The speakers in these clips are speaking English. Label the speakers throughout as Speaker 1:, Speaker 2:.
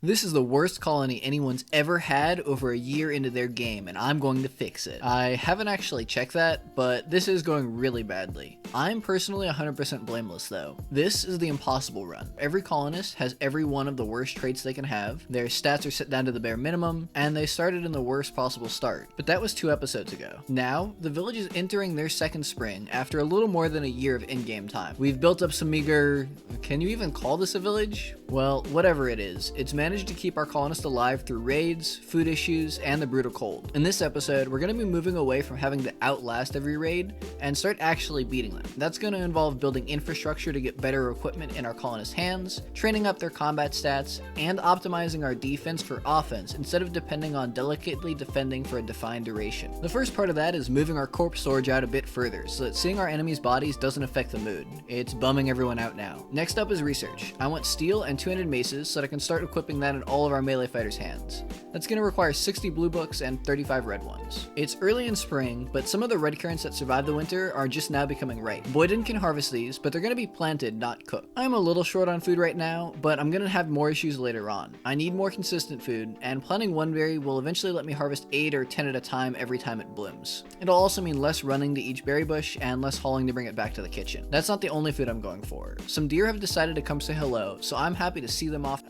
Speaker 1: This is the worst colony anyone's ever had over a year into their game, and I'm going to fix it. I haven't actually checked that, but this is going really badly. I'm personally 100% blameless though. This is the impossible run. Every colonist has every one of the worst traits they can have, their stats are set down to the bare minimum, and they started in the worst possible start. But that was 2 episodes ago. Now, the village is entering their second spring after a little more than a year of in-game time. We've built up some meager... can you even call this a village? Well, whatever it is, it's managed to keep our colonists alive through raids, food issues, and the brutal cold. In this episode, we're going to be moving away from having to outlast every raid and start actually beating them. That's going to involve building infrastructure to get better equipment in our colonists' hands, training up their combat stats, and optimizing our defense for offense instead of depending on delicately defending for a defined duration. The first part of that is moving our corpse storage out a bit further so that seeing our enemies' bodies doesn't affect the mood. It's bumming everyone out now. Next up is research. I want steel and 200 maces so that I can start equipping that in all of our melee fighters' hands. That's going to require 60 blue books and 35 red ones. It's early in spring, but some of the red currants that survived the winter are just now becoming ripe. Boyden can harvest these, but they're going to be planted, not cooked. I'm a little short on food right now, but I'm going to have more issues later on. I need more consistent food, and planting one berry will eventually let me harvest 8 or 10 at a time every time it blooms. It'll also mean less running to each berry bush and less hauling to bring it back to the kitchen. That's not the only food I'm going for. Some deer have decided to come say hello, so I'm happy to see them off.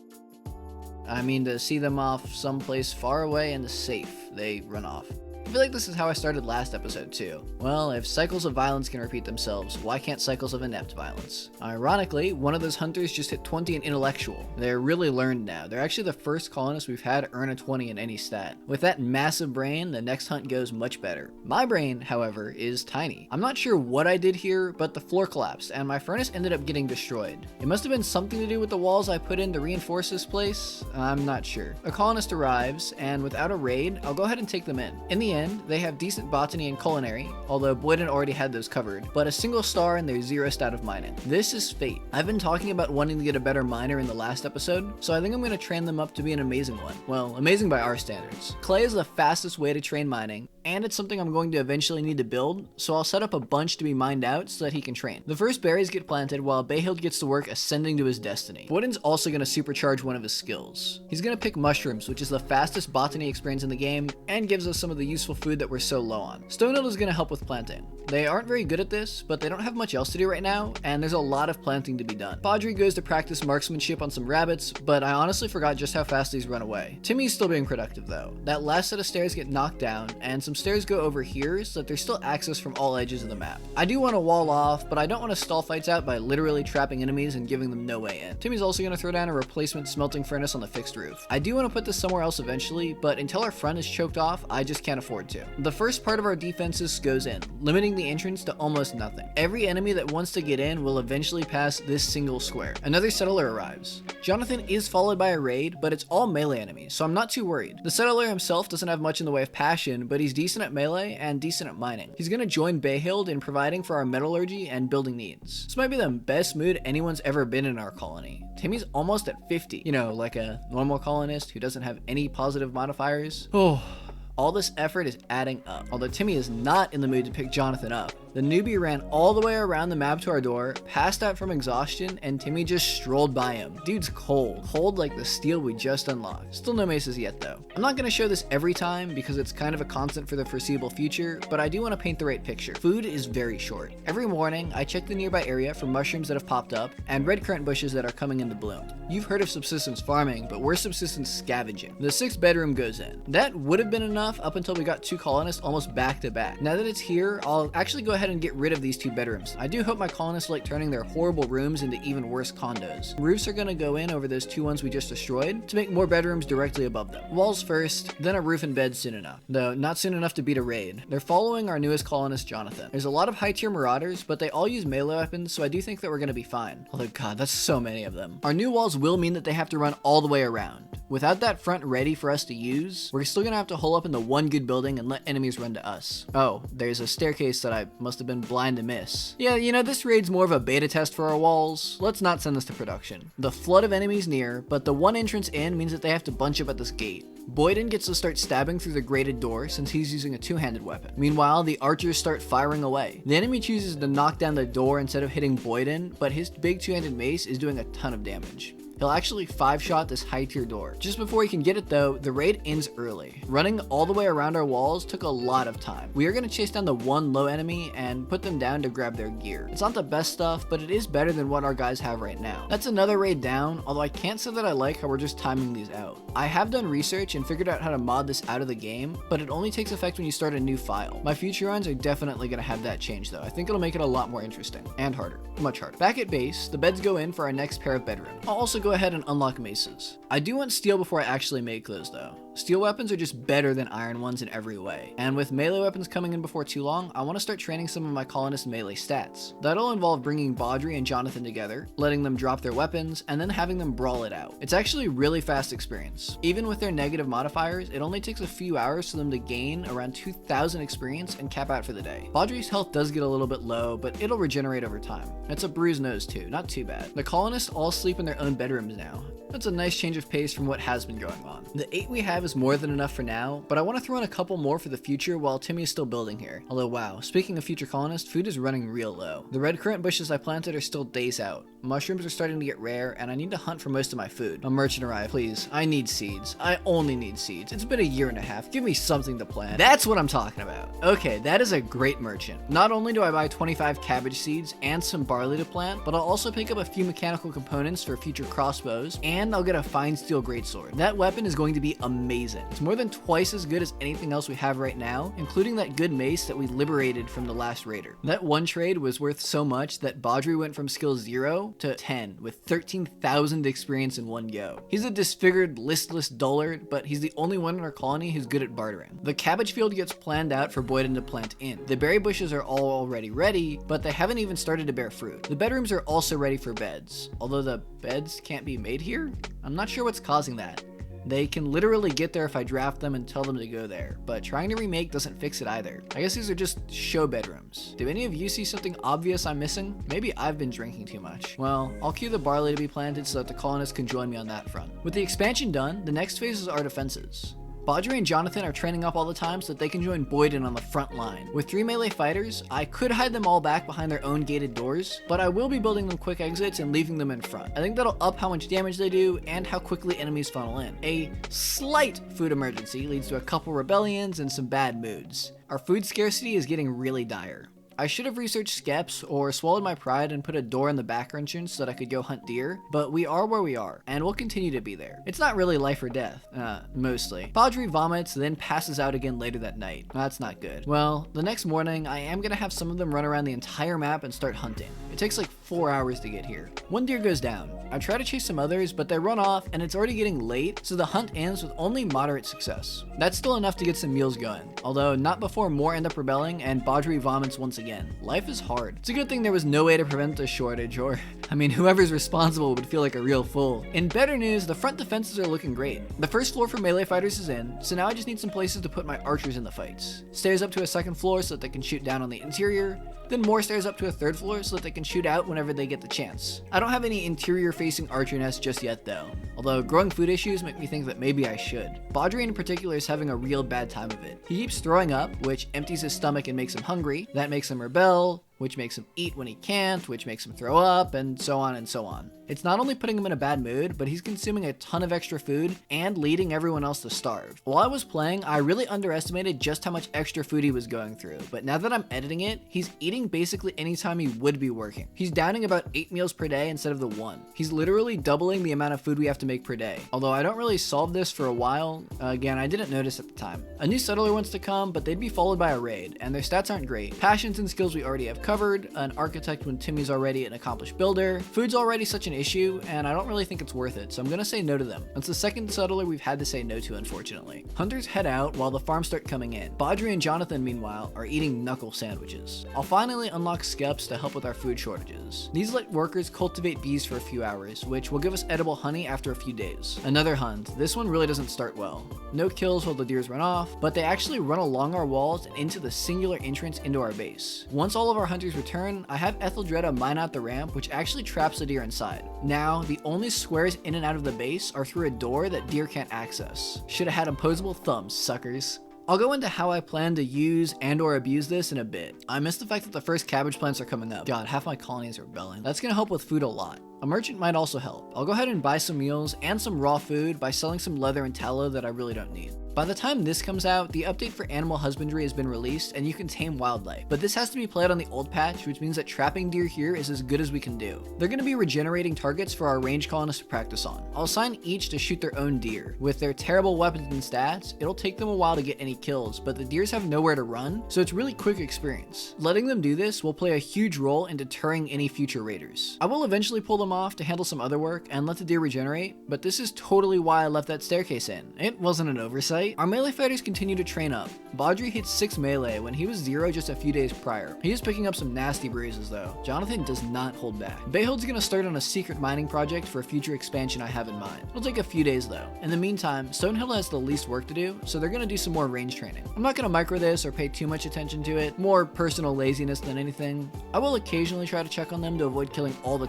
Speaker 1: To see them off someplace far away and safe. They run off. I feel like this is how I started last episode too. Well, if cycles of violence can repeat themselves, why can't cycles of inept violence? Ironically, one of those hunters just hit 20 in intellectual. They're really learned now. They're actually the first colonists we've had earn a 20 in any stat. With that massive brain, the next hunt goes much better. My brain, however, is tiny. I'm not sure what I did here, but the floor collapsed and my furnace ended up getting destroyed. It must have been something to do with the walls I put in to reinforce this place. I'm not sure. A colonist arrives, and without a raid, I'll go ahead and take them in. In the end, they have decent botany and culinary, although Boyden already had those covered, but a single star and their 0 stat of mining. This is fate. I've been talking about wanting to get a better miner in the last episode, so I think I'm going to train them up to be an amazing one. Well, amazing by our standards. Clay is the fastest way to train mining, and it's something I'm going to eventually need to build, so I'll set up a bunch to be mined out so that he can train. The first berries get planted while Bayhild gets to work ascending to his destiny. Boyden's also going to supercharge one of his skills. He's going to pick mushrooms, which is the fastest botany experience in the game, and gives us some of the useful food that we're so low on. Stonehill is going to help with planting. They aren't very good at this, but they don't have much else to do right now, and there's a lot of planting to be done. Padre goes to practice marksmanship on some rabbits, but I honestly forgot just how fast these run away. Timmy's still being productive though. That last set of stairs get knocked down, and some stairs go over here so that there's still access from all edges of the map. I do want to wall off, but I don't want to stall fights out by literally trapping enemies and giving them no way in. Timmy's also going to throw down a replacement smelting furnace on the fixed roof. I do want to put this somewhere else eventually, but until our front is choked off, I just can't afford to. The first part of our defenses goes in, limiting the entrance to almost nothing. Every enemy that wants to get in will eventually pass this single square. Another settler arrives. Jonathan is followed by a raid, but it's all melee enemies, so I'm not too worried. The settler himself doesn't have much in the way of passion, but he's decent at melee and decent at mining. He's going to join Bayhild in providing for our metallurgy and building needs. This might be the best mood anyone's ever been in our colony. Timmy's almost at 50, like a normal colonist who doesn't have any positive modifiers. All this effort is adding up. Although Timmy is not in the mood to pick Jonathan up. The newbie ran all the way around the map to our door, passed out from exhaustion, and Timmy just strolled by him. Dude's cold. Cold like the steel we just unlocked. Still no maces yet though. I'm not going to show this every time because it's kind of a constant for the foreseeable future, but I do want to paint the right picture. Food is very short. Every morning, I check the nearby area for mushrooms that have popped up and red currant bushes that are coming into bloom. You've heard of subsistence farming, but we're subsistence scavenging. The 6th bedroom goes in. That would have been enough up until we got 2 colonists almost back to back. Now that it's here, I'll actually go ahead and get rid of these 2 bedrooms. I do hope my colonists like turning their horrible rooms into even worse condos. Roofs are going to go in over those 2 ones we just destroyed to make more bedrooms directly above them. Walls first, then a roof and bed soon enough. Though not soon enough to beat a raid. They're following our newest colonist, Jonathan. There's a lot of high tier marauders, but they all use melee weapons, so I do think that we're going to be fine. Although god, that's so many of them. Our new walls will mean that they have to run all the way around. Without that front ready for us to use, we're still gonna have to hole up in the one good building and let enemies run to us. Oh, there's a staircase that I must have been blind to miss. Yeah, this raid's more of a beta test for our walls. Let's not send this to production. The flood of enemies near, but the one entrance in means that they have to bunch up at this gate. Boyden gets to start stabbing through the grated door since he's using a 2-handed weapon. Meanwhile, the archers start firing away. The enemy chooses to knock down the door instead of hitting Boyden, but his big 2-handed mace is doing a ton of damage. He'll actually 5-shot this high tier door. Just before he can get it though, the raid ends early. Running all the way around our walls took a lot of time. We are going to chase down the one low enemy and put them down to grab their gear. It's not the best stuff, but it is better than what our guys have right now. That's another raid down, although I can't say that I like how we're just timing these out. I have done research and figured out how to mod this out of the game, but it only takes effect when you start a new file. My future runs are definitely going to have that change though. I think it'll make it a lot more interesting and harder, much harder. Back at base, the beds go in for our next pair of bedrooms. I'll also go ahead and unlock maces. I do want steel before I actually make those though. Steel weapons are just better than iron ones in every way. And with melee weapons coming in before too long, I want to start training some of my colonist melee stats. That'll involve bringing Baudry and Jonathan together, letting them drop their weapons, and then having them brawl it out. It's actually really fast experience. Even with their negative modifiers, it only takes a few hours for them to gain around 2,000 experience and cap out for the day. Baudry's health does get a little bit low, but it'll regenerate over time. It's a bruised nose too, not too bad. The colonists all sleep in their own bedrooms now. That's a nice change of pace from what has been going on. The 8 we have is more than enough for now, but I want to throw in a couple more for the future while Timmy is still building here. Although wow, speaking of future colonists, food is running real low. The red currant bushes I planted are still days out. Mushrooms are starting to get rare, and I need to hunt for most of my food. A merchant arrive, please. I need seeds. I only need seeds. It's been a year and a half. Give me something to plant. That's what I'm talking about. Okay, that is a great merchant. Not only do I buy 25 cabbage seeds and some barley to plant, but I'll also pick up a few mechanical components for future crossbows, and I'll get a fine steel greatsword. That weapon is going to be amazing. It's more than twice as good as anything else we have right now, including that good mace that we liberated from the last raider. That one trade was worth so much that Baudry went from skill 0 to 10 with 13,000 experience in one go. He's a disfigured, listless dullard, but he's the only one in our colony who's good at bartering. The cabbage field gets planned out for Boyden to plant in. The berry bushes are all already ready, but they haven't even started to bear fruit. The bedrooms are also ready for beds, although the beds can't be made here? I'm not sure what's causing that. They can literally get there if I draft them and tell them to go there, but trying to remake doesn't fix it either. I guess these are just show bedrooms. Do any of you see something obvious I'm missing? Maybe I've been drinking too much. Well, I'll cue the barley to be planted so that the colonists can join me on that front. With the expansion done, the next phase is our defenses. Baudry and Jonathan are training up all the time so that they can join Boyden on the front line. With 3 melee fighters, I could hide them all back behind their own gated doors, but I will be building them quick exits and leaving them in front. I think that'll up how much damage they do and how quickly enemies funnel in. A slight food emergency leads to a couple rebellions and some bad moods. Our food scarcity is getting really dire. I should have researched skeps or swallowed my pride and put a door in the back entrance so that I could go hunt deer, but we are where we are, and we'll continue to be there. It's not really life or death, mostly. Baudry vomits, then passes out again later that night. That's not good. Well, the next morning, I am gonna have some of them run around the entire map and start hunting. It takes like 4 hours to get here. One deer goes down. I try to chase some others, but they run off, and it's already getting late, so the hunt ends with only moderate success. That's still enough to get some meals going, although not before more end up rebelling and Baudry vomits once again. Life is hard. It's a good thing there was no way to prevent the shortage, or, I mean, whoever's responsible would feel like a real fool. In better news, the front defenses are looking great. The first floor for melee fighters is in, so now I just need some places to put my archers in the fights. Stairs up to a second floor so that they can shoot down on the interior, then more stairs up to a third floor so that they can shoot out whenever they get the chance. I don't have any interior facing archer nests just yet though, although growing food issues make me think that maybe I should. Baudry in particular is having a real bad time of it. He keeps throwing up, which empties his stomach and makes him hungry. That makes him rebel, which makes him eat when he can't, which makes him throw up, and so on and so on. It's not only putting him in a bad mood, but he's consuming a ton of extra food and leading everyone else to starve. While I was playing, I really underestimated just how much extra food he was going through, but now that I'm editing it, he's eating basically any time he would be working. He's downing about 8 meals per day instead of the 1. He's literally doubling the amount of food we have to make per day. Although I don't really solve this for a while, again, I didn't notice at the time. A new settler wants to come, but they'd be followed by a raid, and their stats aren't great. Passions and skills we already have covered, an architect when Timmy's already an accomplished builder. Food's already such an issue, and I don't really think it's worth it, so I'm gonna say no to them. It's the second settler we've had to say no to, unfortunately. Hunters head out while the farms start coming in. Baudry and Jonathan, meanwhile, are eating knuckle sandwiches. I'll finally unlock skeps to help with our food shortages. These let workers cultivate bees for a few hours, which will give us edible honey after a few days. Another hunt. This one really doesn't start well. No kills while the deers run off, but they actually run along our walls and into the singular entrance into our base. Once all of our hunters return, I have Etheldreda mine out the ramp, which actually traps the deer inside. Now, the only squares in and out of the base are through a door that deer can't access. Should have had opposable thumbs, suckers. I'll go into how I plan to use and or abuse this in a bit. I missed the fact that the first cabbage plants are coming up. God, half my colony is rebelling. That's gonna help with food a lot. A merchant might also help. I'll go ahead and buy some meals and some raw food by selling some leather and tallow that I really don't need. By the time this comes out, the update for animal husbandry has been released and you can tame wildlife, but this has to be played on the old patch, which means that trapping deer here is as good as we can do. They're going to be regenerating targets for our range colonists to practice on. I'll assign each to shoot their own deer. With their terrible weapons and stats, it'll take them a while to get any kills, but the deers have nowhere to run, so it's really quick experience. Letting them do this will play a huge role in deterring any future raiders. I will eventually pull them off to handle some other work and let the deer regenerate, but this is totally why I left that staircase in. It wasn't an oversight. Our melee fighters continue to train up. Baudry hit 6 melee when he was 0 just a few days prior. He is picking up some nasty bruises though. Jonathan does not hold back. Bayhold's gonna start on a secret mining project for a future expansion I have in mind. It'll take a few days though. In the meantime, Stonehill has the least work to do, so they're gonna do some more range training. I'm not gonna micro this or pay too much attention to it, more personal laziness than anything. I will occasionally try to check on them to avoid killing all the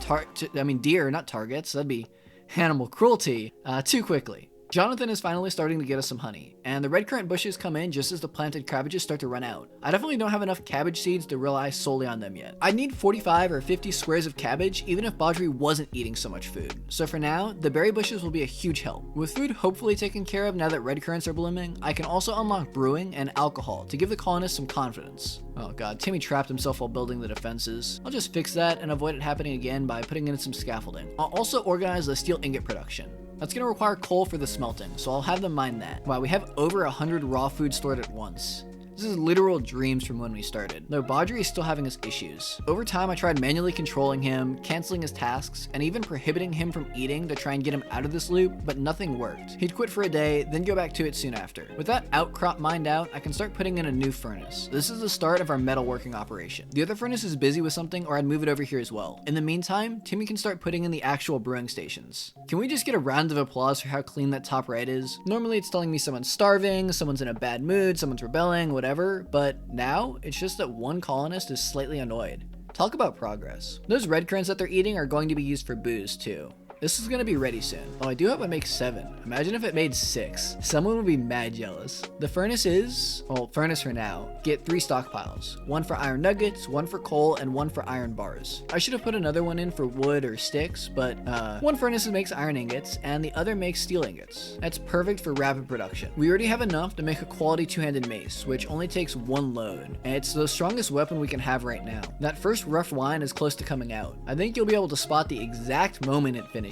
Speaker 1: deer, not targets, that'd be animal cruelty, too quickly. Jonathan is finally starting to get us some honey, and the red currant bushes come in just as the planted cabbages start to run out. I definitely don't have enough cabbage seeds to rely solely on them yet. I'd need 45 or 50 squares of cabbage even if Baudry wasn't eating so much food. So for now, the berry bushes will be a huge help. With food hopefully taken care of now that red currants are blooming, I can also unlock brewing and alcohol to give the colonists some confidence. Oh god, Timmy trapped himself while building the defenses. I'll just fix that and avoid it happening again by putting in some scaffolding. I'll also organize the steel ingot production. That's going to require coal for the smelting, so I'll have them mine that. Wow, we have over 100 raw food stored at once. This is literal dreams from when we started, though Baudry is still having his issues. Over time, I tried manually controlling him, canceling his tasks, and even prohibiting him from eating to try and get him out of this loop, but nothing worked. He'd quit for a day, then go back to it soon after. With that outcrop mined out, I can start putting in a new furnace. This is the start of our metalworking operation. The other furnace is busy with something, or I'd move it over here as well. In the meantime, Timmy can start putting in the actual brewing stations. Can we just get a round of applause for how clean that top right is? Normally it's telling me someone's starving, someone's in a bad mood, someone's rebelling, whatever. But now it's just that one colonist is slightly annoyed. Talk about progress. Those red currants that they're eating are going to be used for booze too. This is going to be ready soon. Oh, I do hope it makes 7. Imagine if it made 6. Someone would be mad jealous. The furnace is, well, furnace for now. Get 3 stockpiles. 1 for iron nuggets, 1 for coal, and 1 for iron bars. I should have put another one in for wood or sticks, but one furnace makes iron ingots, and the other makes steel ingots. That's perfect for rapid production. We already have enough to make a quality 2-handed mace, which only takes 1 load, and it's the strongest weapon we can have right now. That first rough wine is close to coming out. I think you'll be able to spot the exact moment it finishes.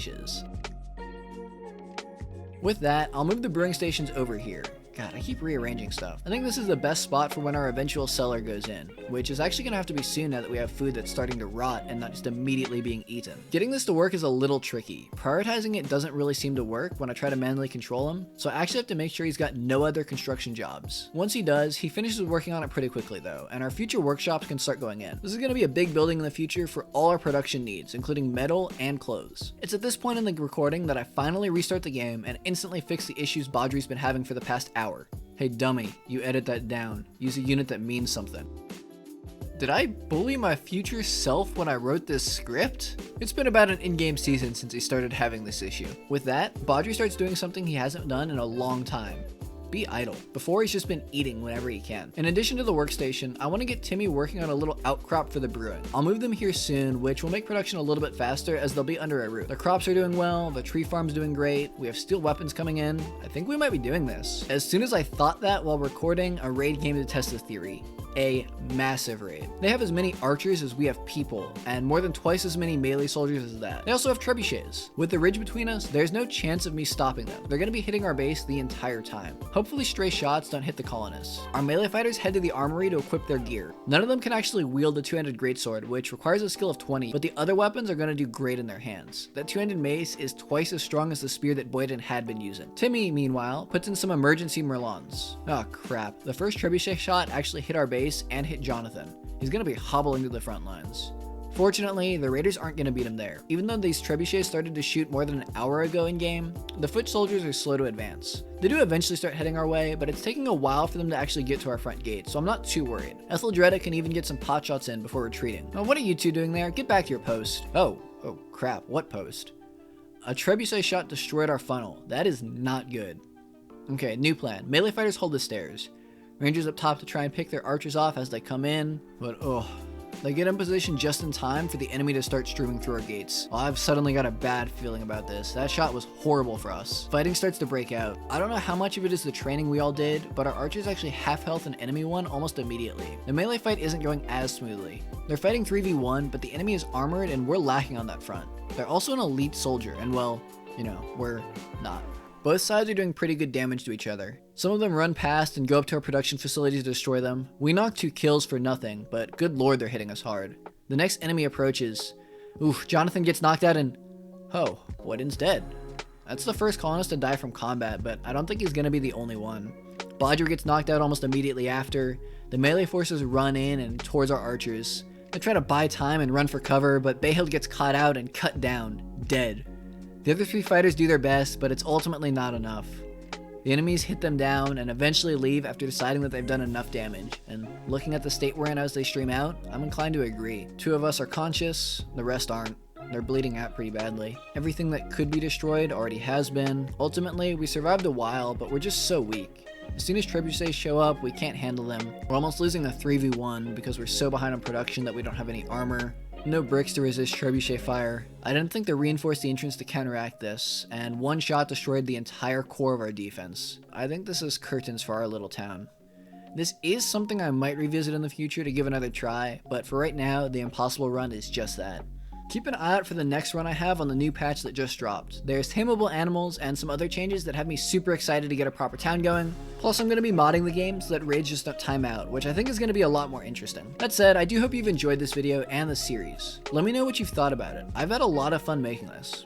Speaker 1: With that, I'll move the brewing stations over here. God, I keep rearranging stuff. I think this is the best spot for when our eventual cellar goes in, which is actually gonna have to be soon now that we have food that's starting to rot and not just immediately being eaten. Getting this to work is a little tricky. Prioritizing it doesn't really seem to work when I try to manually control him, so I actually have to make sure he's got no other construction jobs. Once he does, he finishes working on it pretty quickly though, and our future workshops can start going in. This is gonna be a big building in the future for all our production needs, including metal and clothes. It's at this point in the recording that I finally restart the game and instantly fix the issues Baudry's been having for the past hour. Hey dummy, you edit that down. Use a unit that means something. Did I bully my future self when I wrote this script? It's been about an in-game season since he started having this issue. With that, Baudry starts doing something he hasn't done in a long time. Be idle. Before, he's just been eating whenever he can. In addition to the workstation, I want to get Timmy working on a little outcrop for the brewing. I'll move them here soon, which will make production a little bit faster as they'll be under a roof. The crops are doing well, the tree farm's doing great, we have steel weapons coming in. I think we might be doing this. As soon as I thought that while recording, a raid came to test the theory. A massive raid. They have as many archers as we have people, and more than twice as many melee soldiers as that. They also have trebuchets. With the ridge between us, there's no chance of me stopping them. They're gonna be hitting our base the entire time. Hopefully stray shots don't hit the colonists. Our melee fighters head to the armory to equip their gear. None of them can actually wield the 2-handed greatsword, which requires a skill of 20, but the other weapons are gonna do great in their hands. That 2-handed mace is twice as strong as the spear that Boyden had been using. Timmy, meanwhile, puts in some emergency merlons. Oh crap, the first trebuchet shot actually hit our base and hit Jonathan. He's gonna be hobbling to the front lines. Fortunately, the raiders aren't gonna beat him there. Even though these trebuchets started to shoot more than an hour ago in game, the foot soldiers are slow to advance. They do eventually start heading our way, but it's taking a while for them to actually get to our front gate, so I'm not too worried. Etheldreda can even get some pot shots in before retreating. Now, what are you two doing there? Get back to your post. Oh crap, what post? A trebuchet shot destroyed our funnel. That is not good. Okay, new plan. Melee fighters hold the stairs. Rangers up top to try and pick their archers off as they come in, but They get in position just in time for the enemy to start streaming through our gates. Well, I've suddenly got a bad feeling about this. That shot was horrible for us. Fighting starts to break out. I don't know how much of it is the training we all did, but our archers actually half health an enemy one almost immediately. The melee fight isn't going as smoothly. They're fighting 3v1, but the enemy is armored and we're lacking on that front. They're also an elite soldier, and well, you know, we're not. Both sides are doing pretty good damage to each other. Some of them run past and go up to our production facility to destroy them. We knocked 2 kills for nothing, but good lord they're hitting us hard. The next enemy approaches. Oof, Jonathan gets knocked out and... oh, Wooden's dead. That's the first colonist to die from combat, but I don't think he's gonna be the only one. Bodger gets knocked out almost immediately after. The melee forces run in and towards our archers. They try to buy time and run for cover, but Behild gets caught out and cut down, dead. The other 3 fighters do their best, but it's ultimately not enough. The enemies hit them down and eventually leave after deciding that they've done enough damage, and looking at the state we're in as they stream out, I'm inclined to agree. 2 of us are conscious, the rest aren't. They're bleeding out pretty badly. Everything that could be destroyed already has been. Ultimately, we survived a while, but we're just so weak. As soon as trebuchets show up, we can't handle them. We're almost losing the 3v1 because we're so behind on production that we don't have any armor. No bricks to resist trebuchet fire. I didn't think to reinforce the entrance to counteract this, and 1 shot destroyed the entire core of our defense. I think this is curtains for our little town. This is something I might revisit in the future to give another try, but for right now, the impossible run is just that. Keep an eye out for the next run I have on the new patch that just dropped. There's tameable animals and some other changes that have me super excited to get a proper town going. Plus I'm going to be modding the game so that raids just don't time out, which I think is going to be a lot more interesting. That said, I do hope you've enjoyed this video and the series. Let me know what you've thought about it. I've had a lot of fun making this.